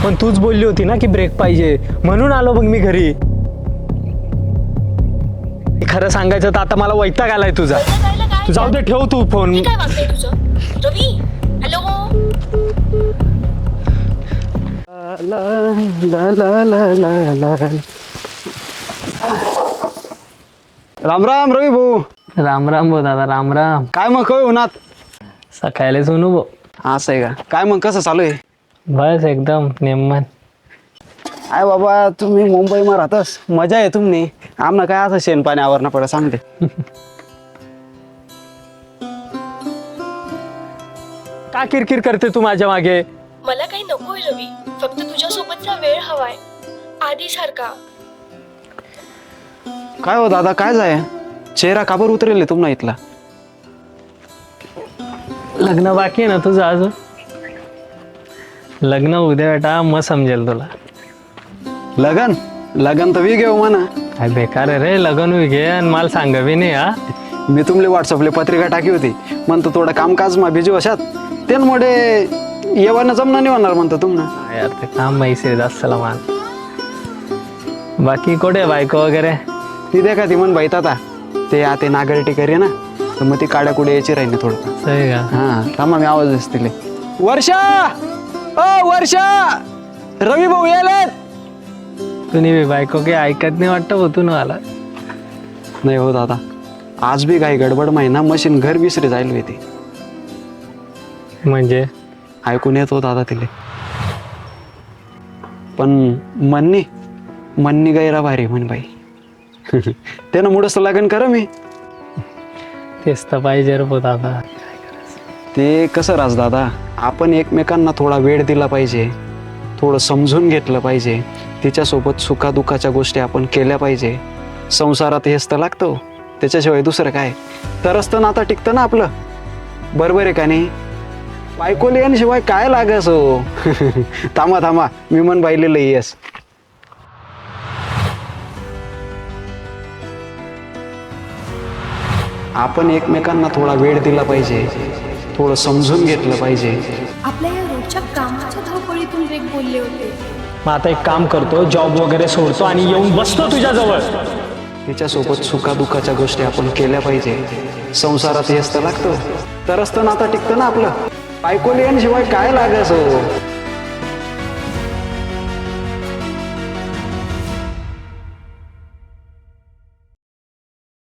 पण तूच बोलली होती ना की ब्रेक पाहिजे, म्हणून आलो मग मी घरी. खरं सांगायचं तर आता मला वैताग आलाय तुझा. तू जाऊ दे, ठेव तू फोन. हे काय वागतंय तुझं रवी? हॅलो. राम राम रवी भाऊ. राम राम भाऊ दादा, राम राम. काय मग काय उन्हात? सकाळी सोनू भाऊ. असं आहे का? काय मग कसं चालू आहे? बस एकदम नेमन. काय बाबा, तुम्ही मुंबईમાં राहतास, मजा आहे तुम्ही. आमना काय असं शेण आवरणं पडे सांगते. का किरकिर करते तू माझ्या मागे? मला काही नकोय रवी, फक्त तुझ्यासोबतचा वेळ हवाय आधी सारखा. काय हो दादा, काय जाय चेहरा काबर उतरेल तुम्हाला इथला? लग्न बाकी आहे ना तुझं अजून? लग्न उद्या बेटा, मग समजेल तुला. लगन लगन तर वी घेऊ म्हणा. काय बेकार आहे रे लग्न घे आणि मला सांगावी नाही. हा, मी तुमले व्हॉट्सअपले पत्रिका टाकी होती, म्हणतो थोडं कामकाज मा बिजू अशात त्यामुळे येवानं जमना नाही होणार म्हणतो तुम्हाला. यार ते काम मैसे असला मान. बाकी कोठे बायको वगैरे? ती देखा ती म्हण बाईत आता ते आते नागरटी करी ना, तर मग ती काड्या कुडे यायची राहिली थोडं. सही का? हा थांबा, मी आवाज दिसतील. वर्षा, ओ वर्षा, रवी भाऊ यायलेत. तुम्ही बी बायको काही ऐकत नाही वाटतं होतो ना मला. नाही हो दादा, आज बी काही गडबड महिना मशीन घर विसरी जाईल होती. म्हणजे ऐकून येत हो दादा तिले, पण म्हणनी गैरा भारी म्हण बाई. त्यानं मुडस लगन कर मी. तेच तर पाहिजे रे भाऊ दादा. ते कसं राज दादा, आपण एकमेकांना थोडा वेळ दिला पाहिजे, थोडं समजून घेतलं पाहिजे, तिच्यासोबत सुखादुखाच्या गोष्टी आपण केल्या पाहिजे. संसारात हेच तर लागतं, त्याच्याशिवाय दुसरं काय? तरच तर नातं टिकतं ना आपलं, बरोबर आहे का नाही? बायकोले आणि शिवाय काय लागस हो. थांबा थांबा, मी मन बाईलेलं येस. आपण एकमेकांना थोडा वेळ दिला पाहिजे, थोडं समजून घेतलं पाहिजे. आपल्या या रोजच्या कामाच्या धावपळीतून ब्रेक बोलले होते. मग आता एक काम करतो, जॉब वगैरे सोडतो आणि येऊन बसतो तुझ्या जवळ. तिच्यासोबत सुखादुखाच्या गोष्टी आपण केल्या पाहिजे. संसारात हेच तर लागतं, तरच तर नातं टिकतं ना आपलं. बायकोले आणि शिवाय काय लागस हो.